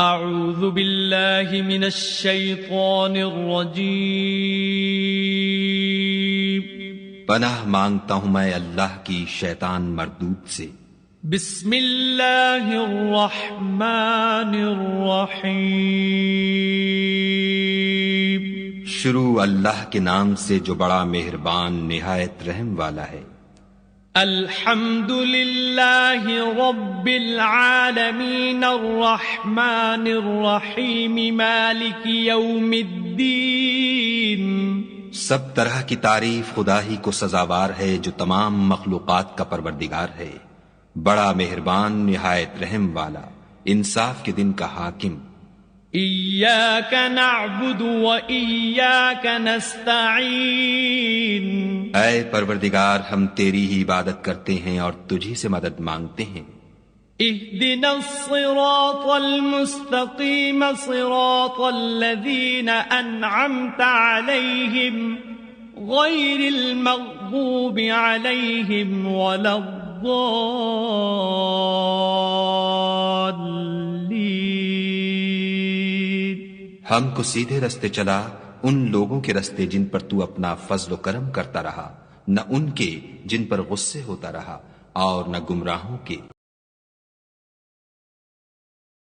اعوذ باللہ من الشیطان الرجیم پناہ مانگتا ہوں میں اللہ کی شیطان مردود سے۔ بسم اللہ الرحمن الرحیم شروع اللہ کے نام سے جو بڑا مہربان نہایت رحم والا ہے۔ الحمد للہ رب العالمین الرحمن الرحیم مالک یوم الدین۔ سب طرح کی تعریف خدا ہی کو سزاوار ہے جو تمام مخلوقات کا پروردگار ہے، بڑا مہربان نہایت رحم والا، انصاف کے دن کا حاکم۔ ایاک نعبد و ایاک نستعین۔ اے پروردگار ہم تیری ہی عبادت کرتے ہیں اور تجھی سے مدد مانگتے ہیں۔ اہدنا الصراط المستقیم صراط الذین انعمت علیہم غیر المغضوب علیہم ولا الضالین۔ ہم کو سیدھے رستے چلا، ان لوگوں کے رستے جن پر تو اپنا فضل و کرم کرتا رہا، نہ ان کے جن پر غصے ہوتا رہا، اور نہ گمراہوں کے۔